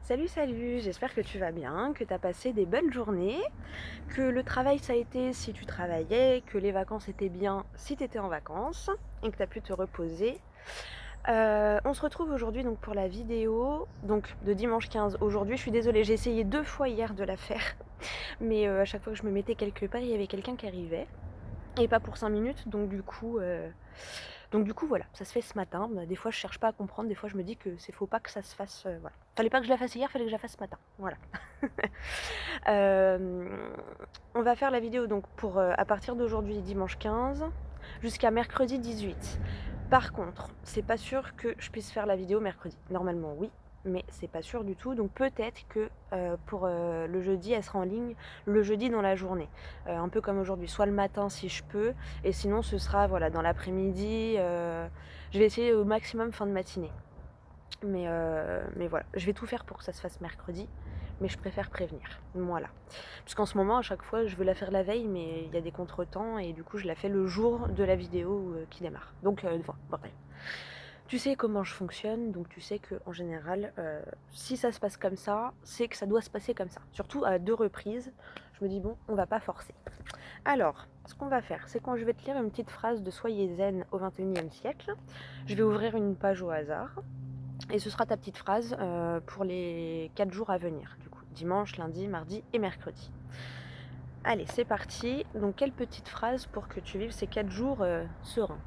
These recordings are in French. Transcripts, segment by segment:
Salut, salut, j'espère que tu vas bien, que tu as passé des belles journées, que le travail ça a été si tu travaillais, que les vacances étaient bien si tu étais en vacances et que tu as pu te reposer. On se retrouve aujourd'hui donc pour la vidéo donc de dimanche 15. Aujourd'hui, je suis désolée, j'ai essayé 2 fois hier de la faire, mais à chaque fois que je me mettais quelque part, il y avait quelqu'un qui arrivait et pas pour 5 minutes, donc du coup voilà, ça se fait ce matin. Bah, des fois je cherche pas à comprendre, des fois je me dis que c'est faut pas que ça se fasse, voilà. Fallait pas que je la fasse hier, fallait que je la fasse ce matin, voilà. Euh, on va faire la vidéo donc pour à partir d'aujourd'hui dimanche 15 jusqu'à mercredi 18. Par contre, c'est pas sûr que je puisse faire la vidéo mercredi. Normalement oui, mais c'est pas sûr du tout. Donc peut-être que pour le jeudi, elle sera en ligne le jeudi dans la journée. Un peu comme aujourd'hui, soit le matin si je peux, et sinon ce sera voilà, dans l'après-midi. Je vais essayer au maximum fin de matinée. Mais voilà, je vais tout faire pour que ça se fasse mercredi, mais je préfère prévenir, voilà. Parce qu'en ce moment, à chaque fois, je veux la faire la veille, mais il y a des contretemps, et du coup, je la fais le jour de la vidéo qui démarre. Donc, voilà, bref. Tu sais comment je fonctionne, donc tu sais qu'en général, si ça se passe comme ça, c'est que ça doit se passer comme ça. Surtout à 2 reprises, je me dis, bon, on va pas forcer. Alors, ce qu'on va faire, c'est quand je vais te lire une petite phrase de Soyez zen au XXIe siècle, je vais ouvrir une page au hasard, et ce sera ta petite phrase pour les 4 jours à venir, du coup, dimanche, lundi, mardi et mercredi. Allez, c'est parti. Donc, quelle petite phrase pour que tu vives ces 4 jours sereins.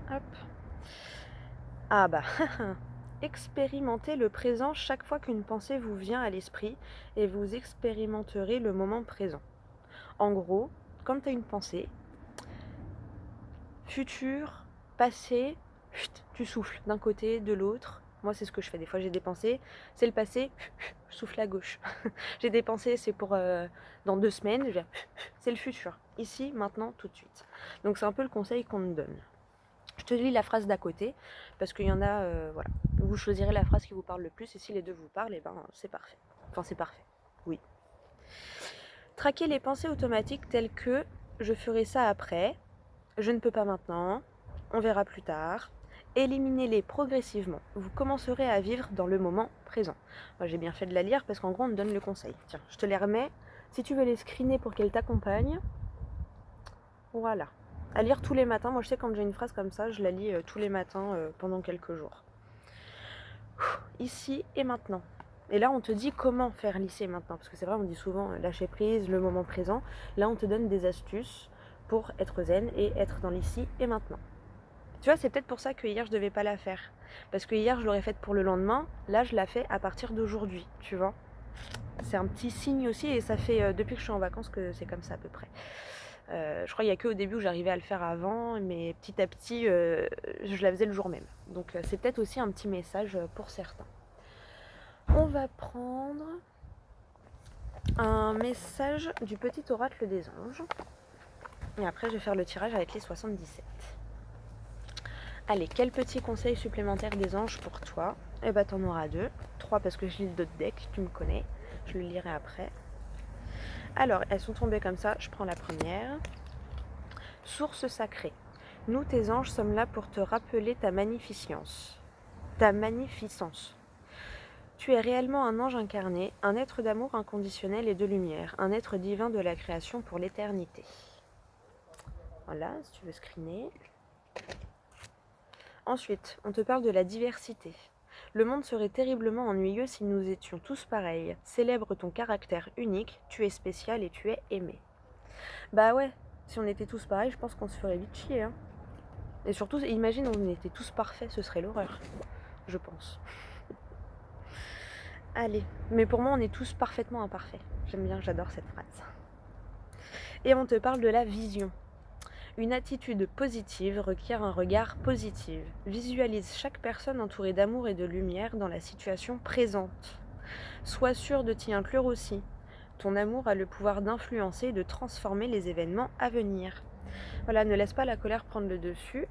Hop. Ah bah, expérimentez le présent chaque fois qu'une pensée vous vient à l'esprit et vous expérimenterez le moment présent. En gros, quand tu as une pensée, futur, passé, tu souffles d'un côté, de l'autre. Moi, c'est ce que je fais. Des fois, j'ai des pensées, c'est le passé, je souffle à gauche. J'ai des pensées, c'est pour dans 2 semaines, c'est le futur. Ici, maintenant, tout de suite. Donc, c'est un peu le conseil qu'on me donne. Je te lis la phrase d'à côté, parce qu'il y en a, voilà. Vous choisirez la phrase qui vous parle le plus, et si les deux vous parlent, et ben, c'est parfait. Enfin, c'est parfait. Oui. Traquez les pensées automatiques telles que je ferai ça après, je ne peux pas maintenant, on verra plus tard. Éliminez-les progressivement. Vous commencerez à vivre dans le moment présent. Moi, j'ai bien fait de la lire parce qu'en gros, on me donne le conseil. Tiens, je te les remets. Si tu veux les screener pour qu'elles t'accompagnent, voilà. À lire tous les matins. Moi, je sais quand j'ai une phrase comme ça, je la lis tous les matins pendant quelques jours. Ici et maintenant. Et là, on te dit comment faire l'ici et maintenant. Parce que c'est vrai, on dit souvent lâcher prise, le moment présent. Là, on te donne des astuces pour être zen et être dans l'ici et maintenant. Tu vois, c'est peut-être pour ça que hier je devais pas la faire. Parce que hier je l'aurais faite pour le lendemain, là je la fais à partir d'aujourd'hui, tu vois. C'est un petit signe aussi et ça fait depuis que je suis en vacances que c'est comme ça à peu près. Je crois qu'il n'y a qu'au début où j'arrivais à le faire avant, mais petit à petit je la faisais le jour même. Donc c'est peut-être aussi un petit message pour certains. On va prendre un message du petit oracle des anges. Et après je vais faire le tirage avec les 77. Allez, quel petit conseil supplémentaire des anges pour toi? Eh ben t'en auras 2. 3 parce que je lis d'autres decks, tu me connais. Je le lirai après. Alors, elles sont tombées comme ça, je prends la première. Source sacrée. Nous, tes anges, sommes là pour te rappeler ta magnificence. Ta magnificence. Tu es réellement un ange incarné, un être d'amour inconditionnel et de lumière, un être divin de la création pour l'éternité. Voilà, si tu veux screener. Ensuite, on te parle de la diversité. Le monde serait terriblement ennuyeux si nous étions tous pareils. Célèbre ton caractère unique, tu es spécial et tu es aimé. Bah ouais, si on était tous pareils, je pense qu'on se ferait vite chier. Hein. Et surtout, imagine on était tous parfaits, ce serait l'horreur, je pense. Allez, mais pour moi on est tous parfaitement imparfaits. J'aime bien, j'adore cette phrase. Et on te parle de la vision. Une attitude positive requiert un regard positif. Visualise chaque personne entourée d'amour et de lumière dans la situation présente. Sois sûr de t'y inclure aussi. Ton amour a le pouvoir d'influencer et de transformer les événements à venir. Voilà, ne laisse pas la colère prendre le dessus.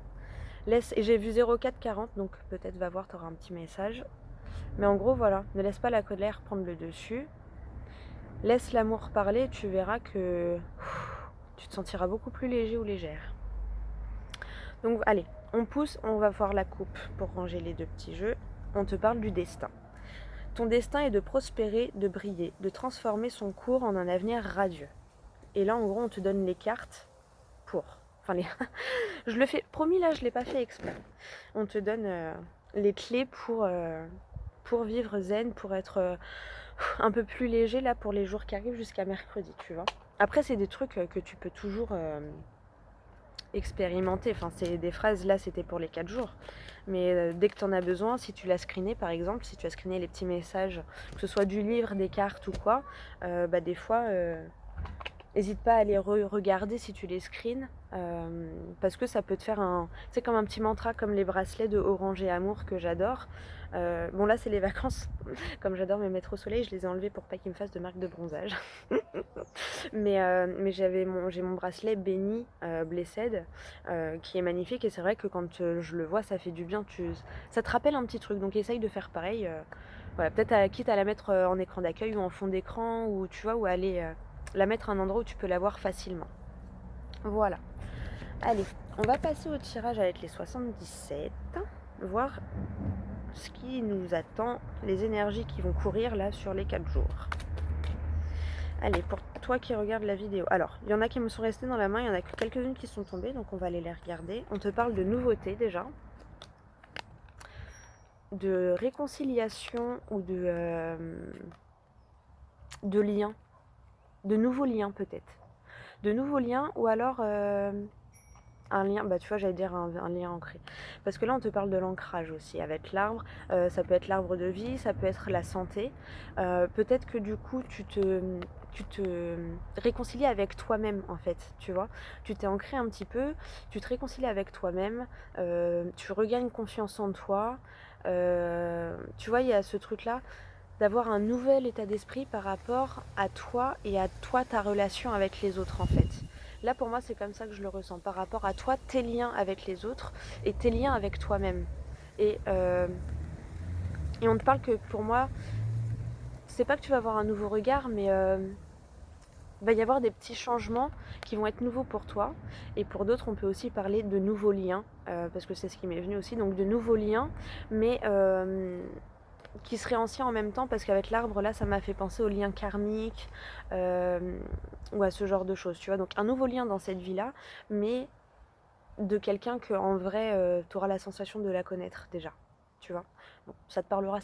Et j'ai vu 0440, donc peut-être va voir, tu auras un petit message. Mais en gros, voilà, ne laisse pas la colère prendre le dessus. Laisse l'amour parler, tu verras que tu te sentiras beaucoup plus léger ou légère. Donc allez, on pousse, on va voir la coupe pour ranger les 2 petits jeux. on te parle du destin. Ton destin est de prospérer, de briller, de transformer son cours en un avenir radieux. Et là, en gros, on te donne les cartes pour... Enfin, je le fais... Promis, là, je ne l'ai pas fait exprès. On te donne les clés pour vivre zen, pour être un peu plus léger, là, pour les jours qui arrivent jusqu'à mercredi, tu vois. Après, c'est des trucs que tu peux toujours expérimenter. Enfin, c'est des phrases, là, c'était pour les 4 jours. Mais dès que tu en as besoin, si tu l'as screené, par exemple, si tu as screené les petits messages, que ce soit du livre, des cartes ou quoi, des fois... N'hésite pas à les regarder si tu les screens, parce que ça peut te faire un... C'est comme un petit mantra, comme les bracelets de Orange et Amour que j'adore. Bon là c'est les vacances, comme j'adore me mettre au soleil, je les ai enlevés pour pas qu'ils me fassent de marque de bronzage. mais j'ai mon bracelet béni, Blessed, qui est magnifique, et c'est vrai que quand je le vois ça fait du bien, ça te rappelle un petit truc, donc essaye de faire pareil. Voilà, peut-être quitte à la mettre en écran d'accueil ou en fond d'écran, ou tu vois, ou aller... la mettre à un endroit où tu peux la voir facilement. Voilà. Allez, on va passer au tirage avec les 77, voir ce qui nous attend, les énergies qui vont courir là sur les 4 jours. Allez, pour toi qui regardes la vidéo. Alors, il y en a qui me sont restées dans la main, il y en a que quelques-unes qui sont tombées, donc on va aller les regarder. On te parle de nouveautés déjà, de réconciliation ou de liens, de nouveaux liens peut-être. De nouveaux liens, ou alors un lien, tu vois, j'allais dire un lien ancré. Parce que là, on te parle de l'ancrage aussi avec l'arbre. Ça peut être l'arbre de vie, ça peut être la santé. Peut-être que du coup, tu te réconcilies avec toi-même, en fait, tu vois. Tu t'es ancré un petit peu, tu te réconcilies avec toi-même, tu regagnes confiance en toi. Tu vois, il y a ce truc-là d'avoir un nouvel état d'esprit par rapport à toi et à toi, ta relation avec les autres, en fait. Là, pour moi, c'est comme ça que je le ressens, par rapport à toi, tes liens avec les autres et tes liens avec toi-même. Et on te parle que, pour moi, c'est pas que tu vas avoir un nouveau regard, mais il va y avoir des petits changements qui vont être nouveaux pour toi. Et pour d'autres, on peut aussi parler de nouveaux liens, parce que c'est ce qui m'est venu aussi, donc de nouveaux liens, mais... qui serait ancien en même temps, parce qu'avec l'arbre là ça m'a fait penser aux liens karmiques, ou à ce genre de choses, tu vois. Donc un nouveau lien dans cette vie là, mais de quelqu'un que en vrai tu auras la sensation de la connaître déjà, tu vois. Bon, ça te parlera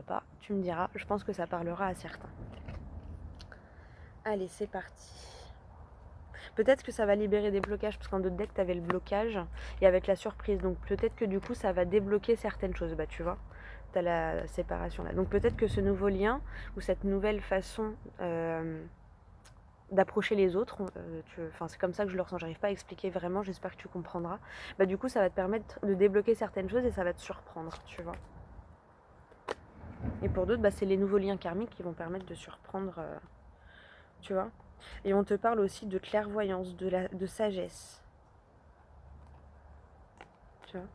pas, tu me diras, je pense que ça parlera à certains. Allez, c'est parti. Peut-être que ça va libérer des blocages, parce qu'en d'autres decks, tu avais le blocage, et avec la surprise. Donc peut-être que du coup, ça va débloquer certaines choses, tu vois. Tu as la séparation là. Donc peut-être que ce nouveau lien, ou cette nouvelle façon d'approcher les autres, c'est comme ça que je le ressens, j'arrive pas à expliquer vraiment, j'espère que tu comprendras. Du coup, ça va te permettre de débloquer certaines choses, et ça va te surprendre, tu vois. Et pour d'autres, c'est les nouveaux liens karmiques qui vont permettre de surprendre, tu vois. Et on te parle aussi de clairvoyance, de sagesse. Tu vois.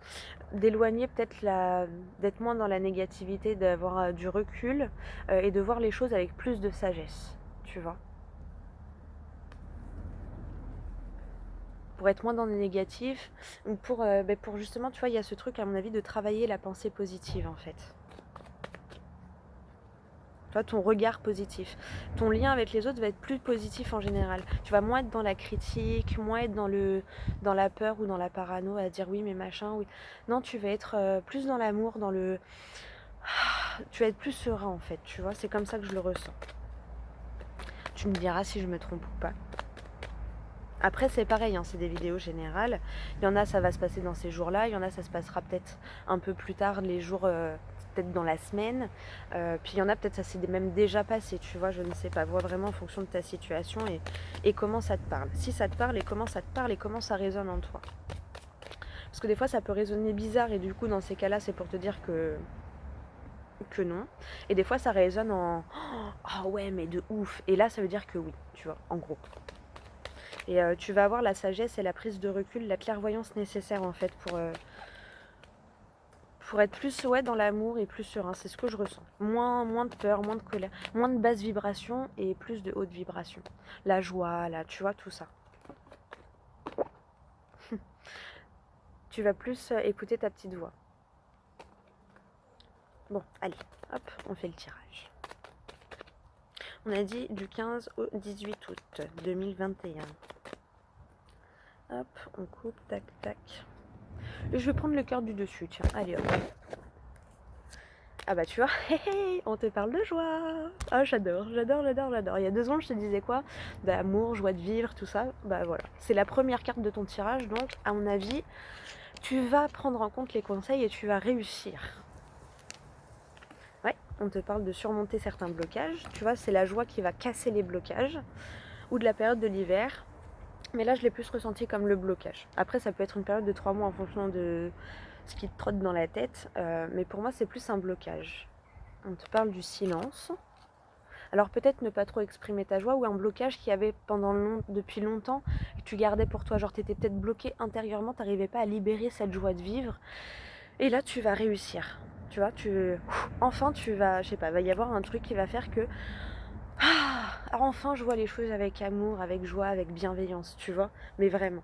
D'éloigner peut-être d'être moins dans la négativité, d'avoir du recul, et de voir les choses avec plus de sagesse, tu vois. Pour être moins dans le négatif, ou pour justement, tu vois, il y a ce truc à mon avis de travailler la pensée positive en fait. Ton regard positif. Ton lien avec les autres va être plus positif en général. Tu vas moins être dans la critique, moins être dans la peur ou dans la parano à dire oui mais machin, oui. Non, tu vas être plus dans l'amour, dans le... Tu vas être plus serein en fait, tu vois. C'est comme ça que je le ressens. Tu me diras si je me trompe ou pas. Après c'est pareil, c'est des vidéos générales. Il y en a ça va se passer dans ces jours-là, il y en a ça se passera peut-être un peu plus tard, les jours... peut-être dans la semaine, puis il y en a peut-être ça s'est même déjà passé, tu vois, je ne sais pas, vois vraiment en fonction de ta situation et comment ça te parle. Si ça te parle et comment ça te parle et comment ça résonne en toi. Parce que des fois ça peut résonner bizarre et du coup dans ces cas-là c'est pour te dire que non. Et des fois ça résonne en ah oh ouais mais de ouf. Et là ça veut dire que oui, tu vois, en gros. Et tu vas avoir la sagesse et la prise de recul, la clairvoyance nécessaire en fait pour être plus dans l'amour et plus serein, c'est ce que je ressens. Moins de peur, moins de colère, moins de basse vibration et plus de haute vibration. La joie, là, tu vois, tout ça. Tu vas plus écouter ta petite voix. Bon, allez, hop, on fait le tirage. On a dit du 15 au 18 août 2021. Hop, on coupe, tac, tac. Et je vais prendre le cœur du dessus, tiens, allez hop. Ah bah tu vois, on te parle de joie. Ah j'adore. Il y a 2 ans je te disais quoi? D'amour, joie de vivre, tout ça. Bah voilà, c'est la première carte de ton tirage, donc à mon avis, tu vas prendre en compte les conseils et tu vas réussir. Ouais, on te parle de surmonter certains blocages. Tu vois, c'est la joie qui va casser les blocages. Ou de la période de l'hiver. Mais là, je l'ai plus ressenti comme le blocage. Après, ça peut être une période de 3 mois en fonction de ce qui te trotte dans la tête. Mais pour moi, c'est plus un blocage. On te parle du silence. Alors peut-être ne pas trop exprimer ta joie ou un blocage qu'il y avait depuis longtemps et que tu gardais pour toi. Genre tu étais peut-être bloqué intérieurement, tu n'arrivais pas à libérer cette joie de vivre. Et là tu vas réussir. Tu vois, enfin tu vas, je sais pas, va y avoir un truc qui va faire que enfin je vois les choses avec amour, avec joie, avec bienveillance, tu vois, mais vraiment.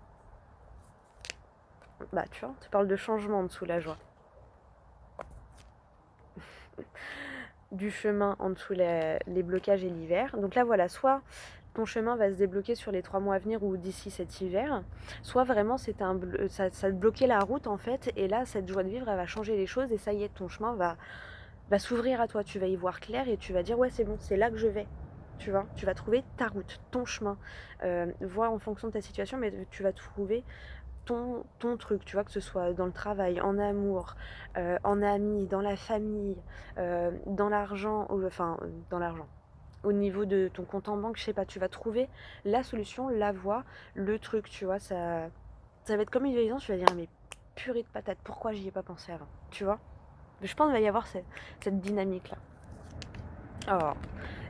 Bah tu vois, tu parles de changement en dessous la joie. Du chemin en dessous les blocages et l'hiver. Donc là voilà, soit ton chemin va se débloquer sur les 3 mois à venir ou d'ici cet hiver, soit vraiment ça te bloquait la route en fait, et là cette joie de vivre elle va changer les choses et ça y est, ton chemin va s'ouvrir à toi, tu vas y voir clair et tu vas dire ouais c'est bon, c'est là que je vais. Tu vois, tu vas trouver ta route, ton chemin. Vois en fonction de ta situation, mais tu vas trouver ton truc, tu vois, que ce soit dans le travail, en amour, en amis, dans la famille, dans l'argent, dans l'argent. Au niveau de ton compte en banque, je sais pas, tu vas trouver la solution, la voie, le truc, tu vois, ça va être comme une évidence, tu vas dire mais purée de patate, pourquoi j'y ai pas pensé avant, tu vois. Je pense qu'il va y avoir cette dynamique-là. Oh.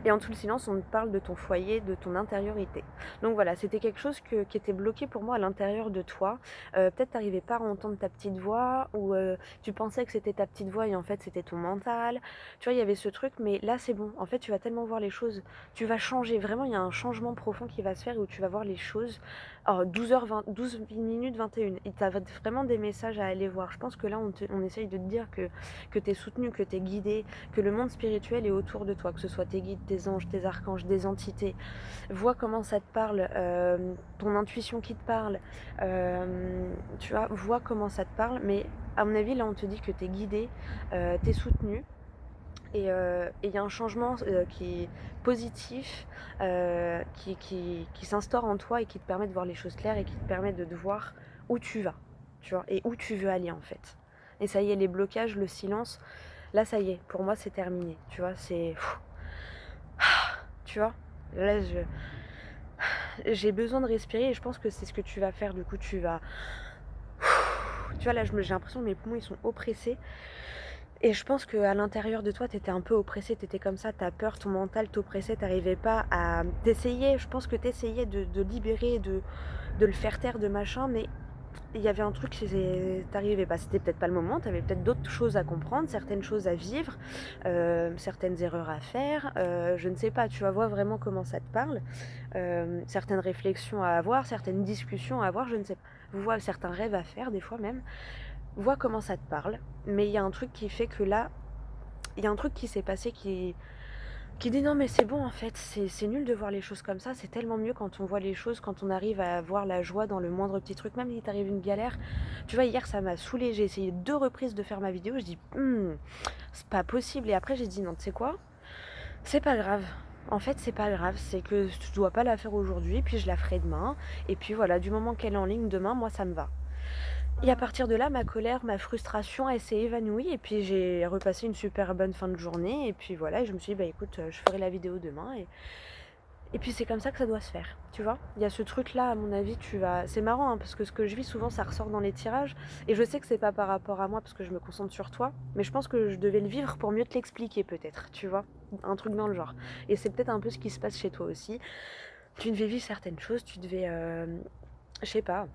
Et en tout le silence, on parle de ton foyer, de ton intériorité. Donc voilà, c'était quelque chose qui était bloqué pour moi à l'intérieur de toi. Peut-être t'arrivais pas à entendre ta petite voix, ou tu pensais que c'était ta petite voix et en fait c'était ton mental. Tu vois, il y avait ce truc, mais là c'est bon. En fait, tu vas tellement voir les choses, tu vas changer. Vraiment, il y a un changement profond qui va se faire où tu vas voir les choses. Alors, 12h20, 12 minutes 21. Et tu as vraiment des messages à aller voir. Je pense que là, on essaye de te dire que tu es soutenu, que tu es guidé, que le monde spirituel est autour de toi, que ce soit tes guides, tes anges, tes archanges, des entités. Vois comment ça te parle, ton intuition qui te parle, tu vois, vois comment ça te parle, mais à mon avis là on te dit que tu es guidé, tu es soutenu, et il y a un changement qui est positif, qui s'instaure en toi et qui te permet de voir les choses claires et qui te permet de voir où tu vas, tu vois, et où tu veux aller en fait. Et ça y est, les blocages, le silence, là ça y est, pour moi c'est terminé, tu vois, tu vois, là j'ai besoin de respirer et je pense que c'est ce que tu vas faire. Du coup tu vois, là j'ai l'impression que mes poumons ils sont oppressés et je pense qu'à l'intérieur de toi t'étais un peu oppressé, t'étais comme ça, ta peur, ton mental t'oppressait, t'arrivais pas à t'essayer. Je pense que t'essayais de libérer, de le faire taire, de machin, mais il y avait un truc qui t'arrivait pas, c'était peut-être pas le moment, t'avais peut-être d'autres choses à comprendre, certaines choses à vivre, certaines erreurs à faire, je ne sais pas, tu vas voir vraiment comment ça te parle, certaines réflexions à avoir, certaines discussions à avoir, je ne sais pas, vois certains rêves à faire des fois même, vois comment ça te parle, mais il y a un truc qui fait que là, il y a un truc qui s'est passé qui dit non mais c'est bon en fait, c'est nul de voir les choses comme ça, c'est tellement mieux quand on voit les choses, quand on arrive à voir la joie dans le moindre petit truc, même si t'arrive une galère. Tu vois, hier ça m'a saoulée, j'ai essayé 2 reprises de faire ma vidéo, je dis c'est pas possible, et après j'ai dit non, tu sais quoi, c'est pas grave. En fait, c'est pas grave, c'est que je dois pas la faire aujourd'hui, puis je la ferai demain, et puis voilà, du moment qu'elle est en ligne demain, moi ça me va. Et à partir de là, ma colère, ma frustration, elle s'est évanouie. Et puis j'ai repassé une super bonne fin de journée. Et puis voilà, et je me suis dit, bah écoute, je ferai la vidéo demain. Et puis c'est comme ça que ça doit se faire, tu vois. Il y a ce truc-là, à mon avis, c'est marrant, hein, parce que ce que je vis souvent, ça ressort dans les tirages. Et je sais que c'est pas par rapport à moi, parce que je me concentre sur toi. Mais je pense que je devais le vivre pour mieux te l'expliquer, peut-être, tu vois. Un truc dans le genre. Et c'est peut-être un peu ce qui se passe chez toi aussi. Tu devais vivre certaines choses, tu devais, je sais pas,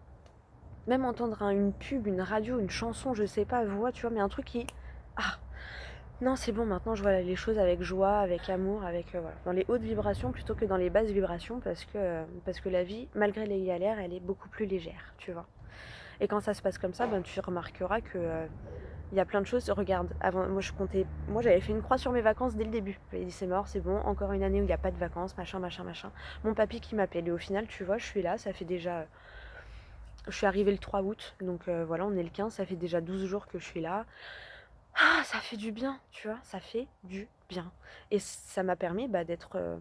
même entendre une pub, une radio, une chanson, je sais pas, voix, tu vois, mais un truc qui... Ah, non, c'est bon, maintenant je vois les choses avec joie, avec amour, avec... voilà, dans les hautes vibrations plutôt que dans les basses vibrations, parce que la vie, malgré les galères, elle est beaucoup plus légère, tu vois. Et quand ça se passe comme ça, ben, tu remarqueras que Il y a plein de choses, regarde, avant, moi j'avais fait une croix sur mes vacances dès le début. J'avais dit c'est mort, c'est bon, encore une année où il n'y a pas de vacances, machin, machin, machin. Mon papy qui m'appelle et au final, tu vois, je suis là, ça fait déjà... Je suis arrivée le 3 août, donc voilà, on est le 15, ça fait déjà 12 jours que je suis là. Ah, ça fait du bien, tu vois, ça fait du bien. Et ça m'a permis d'être...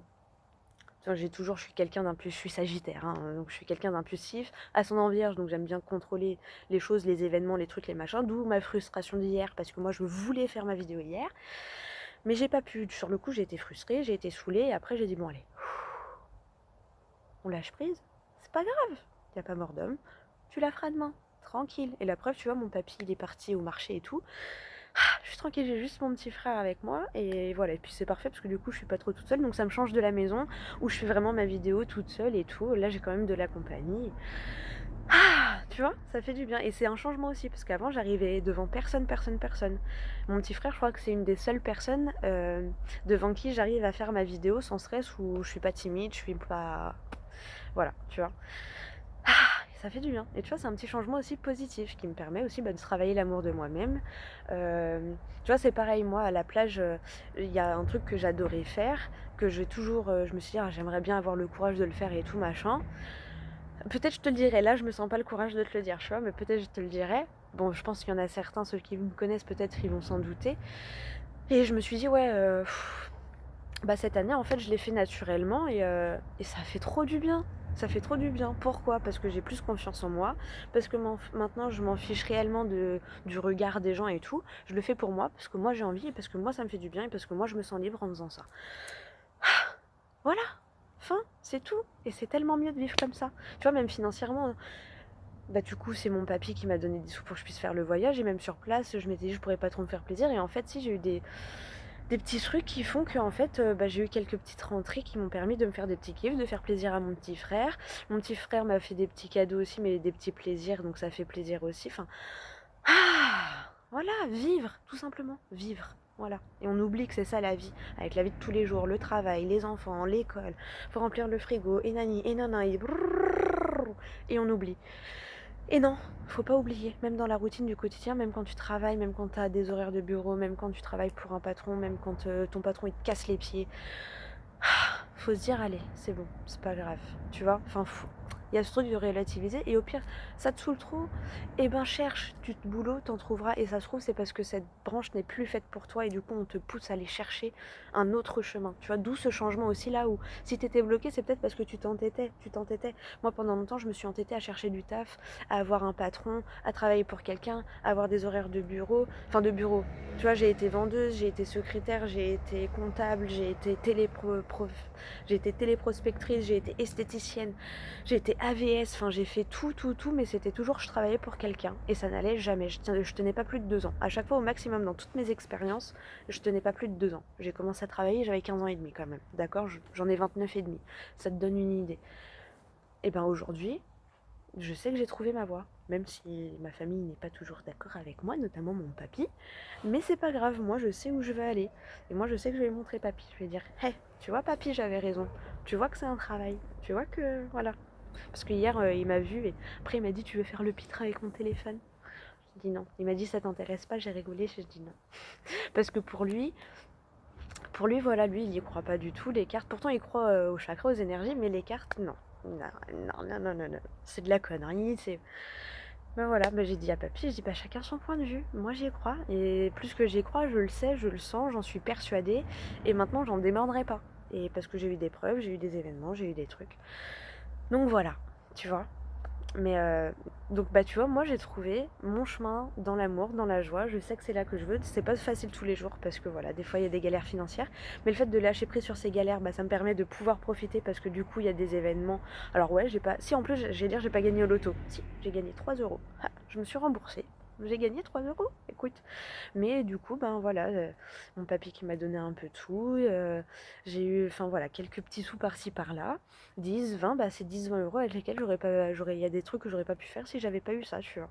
je suis quelqu'un d'impulsif, je suis sagittaire, hein, donc je suis quelqu'un d'impulsif, ascendant vierge, donc j'aime bien contrôler les choses, les événements, les trucs, les machins, d'où ma frustration d'hier, parce que moi je voulais faire ma vidéo hier, mais j'ai pas pu. Sur le coup j'ai été frustrée, j'ai été saoulée, et après j'ai dit bon allez, on lâche prise, c'est pas grave, y a pas mort d'homme, tu la feras demain, tranquille. Et la preuve, tu vois, mon papy il est parti au marché et tout, je suis tranquille, j'ai juste mon petit frère avec moi et voilà. Et puis c'est parfait parce que du coup je suis pas trop toute seule, donc ça me change de la maison où je fais vraiment ma vidéo toute seule et tout. Là j'ai quand même de la compagnie. Ah, tu vois, ça fait du bien. Et c'est un changement aussi parce qu'avant j'arrivais devant personne. Mon petit frère, je crois que c'est une des seules personnes devant qui j'arrive à faire ma vidéo sans stress, où je suis pas timide, je suis pas... Voilà, tu vois. Ça fait du bien. Et tu vois, c'est un petit changement aussi positif qui me permet aussi de travailler l'amour de moi-même. Tu vois, c'est pareil, moi, à la plage, il y a un truc que j'adorais faire, que je me suis dit, ah, j'aimerais bien avoir le courage de le faire et tout, machin. Peut-être je te le dirai, là, je me sens pas le courage de te le dire, tu vois, mais peut-être je te le dirai. Bon, je pense qu'il y en a certains, ceux qui me connaissent, peut-être, ils vont s'en douter. Et je me suis dit, ouais, cette année, en fait, je l'ai fait naturellement et ça fait trop du bien. Ça fait trop du bien. Pourquoi? Parce que j'ai plus confiance en moi, parce que maintenant je m'en fiche réellement du regard des gens et tout. Je le fais pour moi, parce que moi j'ai envie, et parce que moi ça me fait du bien, et parce que moi je me sens libre en faisant ça. Voilà, fin, c'est tout. Et c'est tellement mieux de vivre comme ça. Tu vois, même financièrement, du coup c'est mon papy qui m'a donné des sous pour que je puisse faire le voyage, et même sur place, je m'étais dit je pourrais pas trop me faire plaisir, et en fait si, j'ai eu des petits trucs qui font que en fait j'ai eu quelques petites rentrées qui m'ont permis de me faire des petits kiffs, de faire plaisir à mon petit frère. Mon petit frère m'a fait des petits cadeaux aussi, mais des petits plaisirs, donc ça fait plaisir aussi. Enfin, voilà, vivre, tout simplement, vivre. Voilà. Et on oublie que c'est ça la vie, avec la vie de tous les jours, le travail, les enfants, l'école, faut remplir le frigo, et nani, et nana, et on oublie. Et non, faut pas oublier, même dans la routine du quotidien, même quand tu travailles, même quand tu as des horaires de bureau, même quand tu travailles pour un patron, même quand ton patron il te casse les pieds, faut se dire allez, c'est bon, c'est pas grave, tu vois. Enfin, il y a ce truc de relativiser, et au pire, ça te saoule trop, et ben cherche du boulot, t'en trouveras, et ça se trouve c'est parce que cette branche n'est plus faite pour toi, et du coup on te pousse à aller chercher un autre chemin, tu vois. D'où ce changement aussi, là où si t'étais bloqué, c'est peut-être parce que tu t'entêtais. Moi pendant longtemps je me suis entêtée à chercher du taf, à avoir un patron, à travailler pour quelqu'un, à avoir des horaires de bureau, tu vois. J'ai été vendeuse, j'ai été secrétaire, j'ai été comptable, j'ai été téléprospectrice, j'ai été esthéticienne, j'ai été AVS, enfin j'ai fait tout, mais c'était toujours je travaillais pour quelqu'un et ça n'allait jamais. Je tenais pas plus de 2 ans. À chaque fois, au maximum, dans toutes mes expériences, je tenais pas plus de 2 ans. J'ai commencé à travailler, j'avais 15 ans et demi quand même. D'accord, j'en ai 29 et demi. Ça te donne une idée. Et ben aujourd'hui, je sais que j'ai trouvé ma voie, même si ma famille n'est pas toujours d'accord avec moi, notamment mon papy. Mais c'est pas grave, moi je sais où je vais aller. Et moi je sais que je vais montrer papy. Je vais dire, hé, tu vois papy, j'avais raison. Tu vois que c'est un travail. Tu vois que, voilà. Parce que hier, il m'a vu et après il m'a dit, tu veux faire le pitre avec mon téléphone? J'ai dit non. Il m'a dit, ça t'intéresse pas? J'ai rigolé, j'ai dit non. Parce que pour lui, voilà, lui, il y croit pas du tout, les cartes. Pourtant, il croit aux chakras, aux énergies, mais les cartes, non. Non. C'est de la connerie, c'est... Ben voilà, j'ai dit à papy, j'ai dit, chacun son point de vue. Moi, j'y crois. Et plus que j'y crois, je le sais, je le sens, j'en suis persuadée. Et maintenant, j'en démordrai pas. Et parce que j'ai eu des preuves, j'ai eu des événements, j'ai eu des trucs. Donc voilà, tu vois. Mais donc tu vois, moi j'ai trouvé mon chemin dans l'amour, dans la joie. Je sais que c'est là que je veux. C'est pas facile tous les jours parce que voilà, des fois il y a des galères financières. Mais le fait de lâcher prise sur ces galères, ça me permet de pouvoir profiter parce que du coup il y a des événements. Alors ouais, j'ai pas. Si en plus j'ai pas gagné au loto. Si, j'ai gagné 3 euros. Ah, je me suis remboursée. J'ai gagné 3 euros, écoute. Mais du coup, voilà, mon papy qui m'a donné un peu tout. J'ai eu, voilà, quelques petits sous par-ci par-là. 10, 20, c'est 10, 20 euros avec lesquels il y a des trucs que j'aurais pas pu faire si j'avais pas eu ça, tu vois.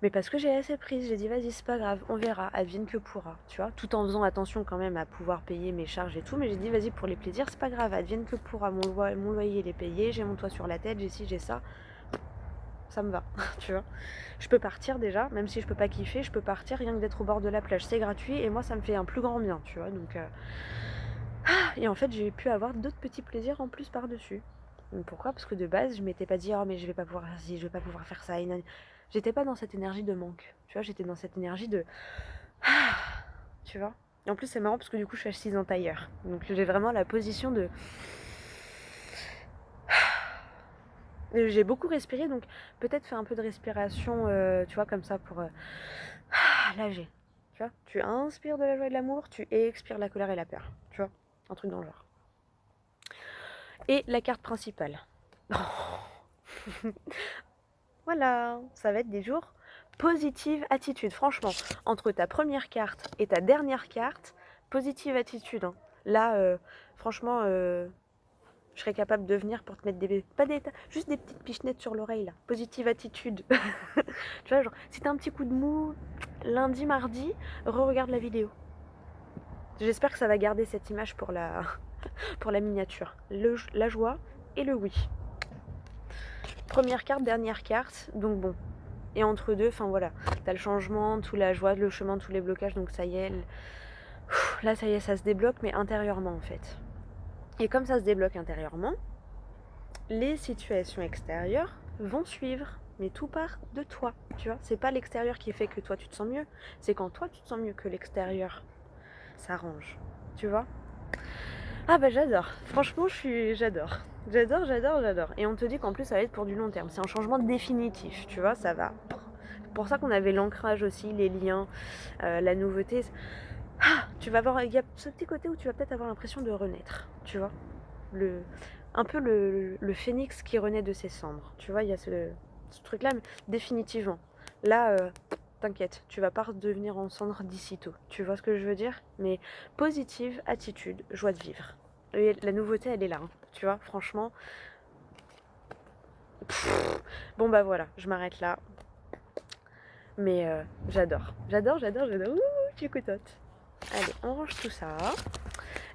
Mais parce que j'ai assez prise, j'ai dit vas-y, c'est pas grave, on verra, advienne que pourra, tu vois. Tout en faisant attention quand même à pouvoir payer mes charges et tout. Mais j'ai dit vas-y, pour les plaisirs, c'est pas grave, advienne que pourra. Mon loyer il est payé, j'ai mon toit sur la tête, j'ai ci, j'ai ça. ça me va, tu vois. Je peux partir déjà, même si je peux pas kiffer, je peux partir rien que d'être au bord de la plage, c'est gratuit et moi ça me fait un plus grand bien, tu vois. Donc et en fait j'ai pu avoir d'autres petits plaisirs en plus par-dessus. Donc pourquoi? Parce que de base je m'étais pas dit oh mais je vais pas pouvoir faire ci, je vais pas pouvoir faire ça. J'étais pas dans cette énergie de manque, tu vois, j'étais dans cette énergie de tu vois. Et en plus c'est marrant parce que du coup je suis assise en tailleur, donc j'ai vraiment la position de j'ai beaucoup respiré, donc peut-être faire un peu de respiration, tu vois, comme ça pour lager. Tu vois, tu inspires de la joie et de l'amour, tu expires la colère et la peur. Tu vois, un truc dans le genre. Et la carte principale. Voilà, ça va être des jours positive attitude. Franchement, entre ta première carte et ta dernière carte, positive attitude. Hein. Là, franchement, je serais capable de venir pour te mettre des... Pas des... Juste des petites pichenettes sur l'oreille, là. Positive attitude. Tu vois, genre, si t'as un petit coup de mou, lundi, mardi, re-regarde la vidéo. J'espère que ça va garder cette image pour la, pour la miniature. La joie et le oui. Première carte, dernière carte, donc bon. Et entre deux, enfin voilà, t'as le changement, tout la joie, le chemin, tous les blocages, donc ça y est, là ça y est, ça se débloque, mais intérieurement en fait. Et comme ça se débloque intérieurement, les situations extérieures vont suivre, mais tout part de toi, tu vois. C'est pas l'extérieur qui fait que toi tu te sens mieux, c'est quand toi tu te sens mieux que l'extérieur s'arrange, tu vois. Ah bah j'adore, franchement j'adore. J'adore. Et on te dit qu'en plus ça va être pour du long terme, c'est un changement définitif, tu vois, ça va. C'est pour ça qu'on avait l'ancrage aussi, les liens, la nouveauté. Tu vas avoir, il y a ce petit côté où tu vas peut-être avoir l'impression de renaître, tu vois. Un peu le phénix qui renaît de ses cendres, tu vois, il y a ce truc-là, mais définitivement. Là, t'inquiète, tu vas pas redevenir en cendre d'ici tôt. Tu vois ce que je veux dire? Mais positive attitude, joie de vivre. Et la nouveauté, elle est là, hein, tu vois, franchement. Bon bah voilà, je m'arrête là. Mais j'adore. Ouh, tu cocotte. Allez, on range tout ça.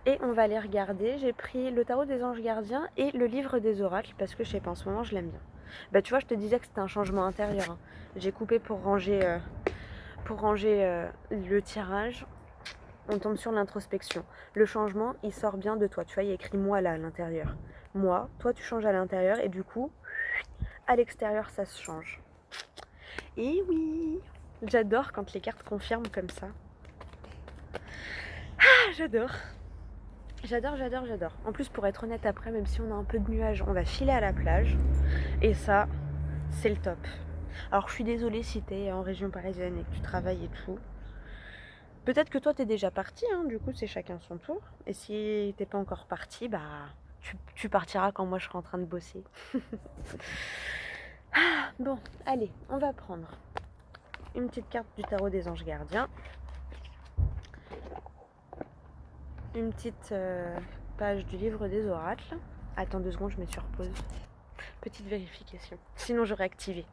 Et on va aller regarder. J'ai pris le tarot des anges gardiens et le livre des oracles parce que je sais pas, en ce moment je l'aime bien. Bah tu vois, je te disais que c'était un changement intérieur. Hein. J'ai coupé pour ranger le tirage. On tombe sur l'introspection. Le changement, il sort bien de toi. Tu vois, il y a écrit moi là à l'intérieur. Moi, toi tu changes à l'intérieur et du coup, à l'extérieur ça se change. Et oui, j'adore quand les cartes confirment comme ça. Ah, j'adore. J'adore. En plus, pour être honnête, après, même si on a un peu de nuages, on va filer à la plage. Et ça, c'est le top. Alors, je suis désolée si t'es en région parisienne et que tu travailles et tout. Peut-être que toi, t'es déjà parti, hein, du coup, c'est chacun son tour. Et si t'es pas encore parti, bah, tu partiras quand moi je serai en train de bosser. Ah, bon, allez, on va prendre une petite carte du tarot des anges gardiens. Une petite page du livre des oracles. Attends 2 secondes, je mets sur pause. Petite vérification. Sinon j'aurais activé.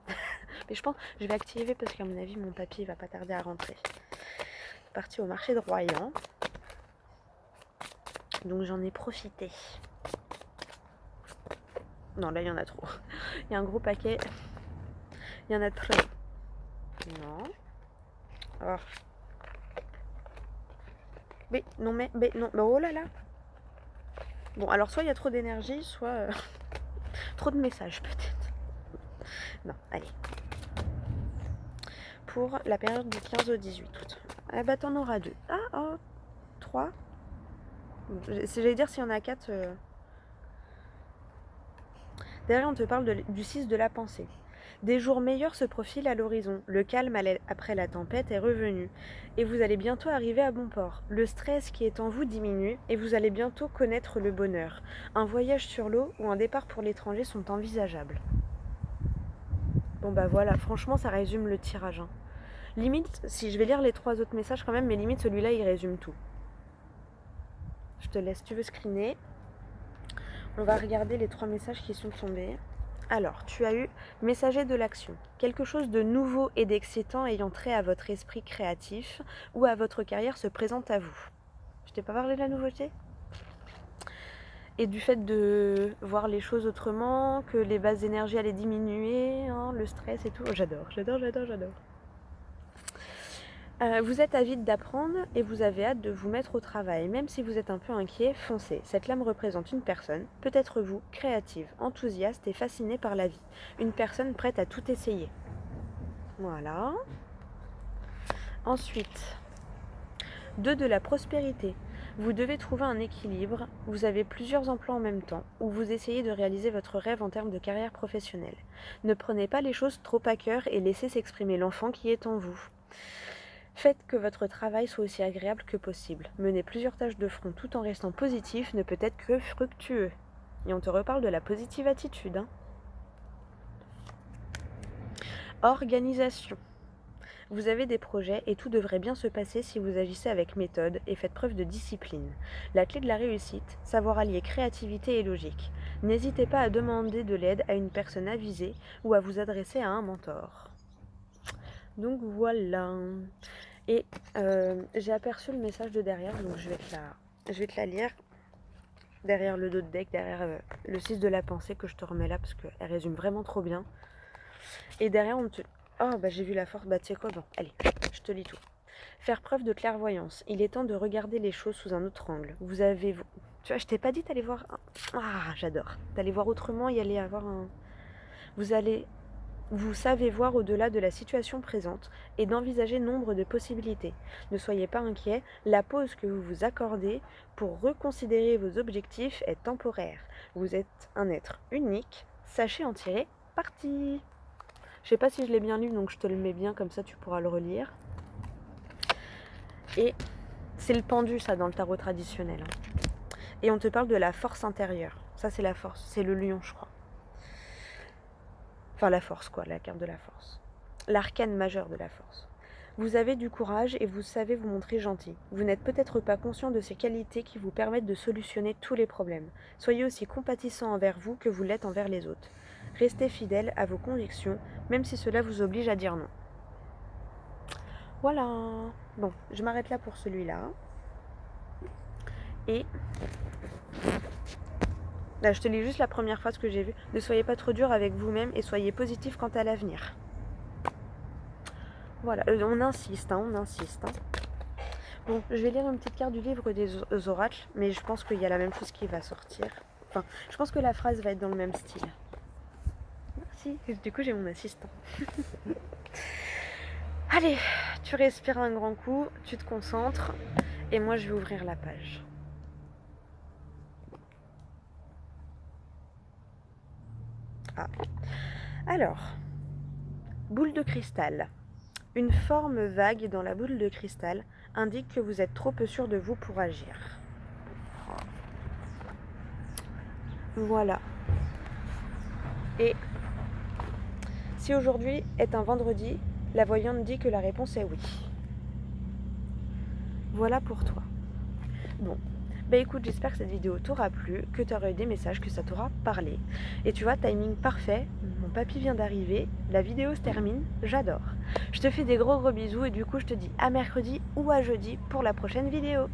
Mais je pense que je vais activer parce qu'à mon avis mon papy va pas tarder à rentrer. Parti au marché de Royan. Donc j'en ai profité. Non là il y en a trop. Il y a un gros paquet. Il y en a trop. Non. Oh. Mais non mais non. Oh là là. Bon alors soit il y a trop d'énergie, soit trop de messages peut-être. Non, allez. Pour la période du 15 au 18 août. Ah bah t'en auras 2. Ah, oh, 3. J'allais dire s'il y en a 4. Derrière on te parle du 6 de la pensée. Des jours meilleurs se profilent à l'horizon. Le calme après la tempête est revenu. Et vous allez bientôt arriver à bon port. Le stress qui est en vous diminue et vous allez bientôt connaître le bonheur. Un voyage sur l'eau ou un départ pour l'étranger sont envisageables. Bon bah voilà, franchement ça résume le tirage. Hein. Limite, si je vais lire les 3 autres messages quand même, mais limite celui-là il résume tout. Je te laisse, tu veux screener. On va regarder les 3 messages qui sont tombés. Alors, tu as eu messager de l'action. Quelque chose de nouveau et d'excitant ayant trait à votre esprit créatif ou à votre carrière se présente à vous. Je t'ai pas parlé de la nouveauté ? et du fait de voir les choses autrement, que les bases d'énergie allaient diminuer, hein, le stress et tout. Oh, j'adore. Vous êtes avide d'apprendre et vous avez hâte de vous mettre au travail. Même si vous êtes un peu inquiet, foncez. Cette lame représente une personne, peut-être vous, créative, enthousiaste et fascinée par la vie. Une personne prête à tout essayer. Voilà. Ensuite, 2 de la prospérité. Vous devez trouver un équilibre, vous avez plusieurs emplois en même temps, ou vous essayez de réaliser votre rêve en termes de carrière professionnelle. Ne prenez pas les choses trop à cœur et laissez s'exprimer l'enfant qui est en vous. Faites que votre travail soit aussi agréable que possible. Mener plusieurs tâches de front tout en restant positif ne peut être que fructueux. Et on te reparle de la positive attitude, hein. Organisation. Vous avez des projets et tout devrait bien se passer si vous agissez avec méthode et faites preuve de discipline. La clé de la réussite, savoir allier créativité et logique. N'hésitez pas à demander de l'aide à une personne avisée ou à vous adresser à un mentor. Donc voilà. Et j'ai aperçu le message de derrière, donc je vais te la lire. Derrière le dos de deck, derrière le 6 de la pensée que je te remets là parce qu'elle résume vraiment trop bien. Et derrière on te... Oh bah j'ai vu la force, bah tu sais quoi, bon allez, je te lis tout. Faire preuve de clairvoyance, il est temps de regarder les choses sous un autre angle. Tu vois, je t'ai pas dit t'allais voir... Ah j'adore, t'allais voir autrement, y aller avoir un... Vous savez voir au-delà de la situation présente et d'envisager nombre de possibilités. Ne soyez pas inquiet, la pause que vous vous accordez pour reconsidérer vos objectifs est temporaire. Vous êtes un être unique, sachez en tirer parti. Je sais pas si je l'ai bien lu, donc je te le mets bien, comme ça tu pourras le relire. Et c'est le pendu, ça, dans le tarot traditionnel. Et on te parle de la force intérieure. Ça, c'est la force. C'est le lion, je crois. Enfin, la force, quoi, la carte de la force. L'arcane majeur de la force. Vous avez du courage et vous savez vous montrer gentil. Vous n'êtes peut-être pas conscient de ces qualités qui vous permettent de solutionner tous les problèmes. Soyez aussi compatissant envers vous que vous l'êtes envers les autres. Restez fidèle à vos convictions, même si cela vous oblige à dire non. Voilà. Bon, je m'arrête là pour celui-là. Et là, je te lis juste la première phrase que j'ai vue. Ne soyez pas trop dur avec vous-même et soyez positif quant à l'avenir. Voilà, on insiste, hein. Bon, je vais lire une petite carte du livre des oracles, mais je pense qu'il y a la même chose qui va sortir. Enfin, je pense que la phrase va être dans le même style. Merci, du coup j'ai mon assistant. Allez, tu respires un grand coup, tu te concentres, et moi je vais ouvrir la page. Ah. Alors, boule de cristal. Une forme vague dans la boule de cristal indique que vous êtes trop peu sûr de vous pour agir. Voilà. Et si aujourd'hui est un vendredi, la voyante dit que la réponse est oui. Voilà pour toi. Bon. Bah écoute, j'espère que cette vidéo t'aura plu, que tu auras eu des messages, que ça t'aura parlé. Et tu vois, timing parfait, mon papy vient d'arriver, la vidéo se termine, j'adore. Je te fais des gros bisous et du coup je te dis à mercredi ou à jeudi pour la prochaine vidéo.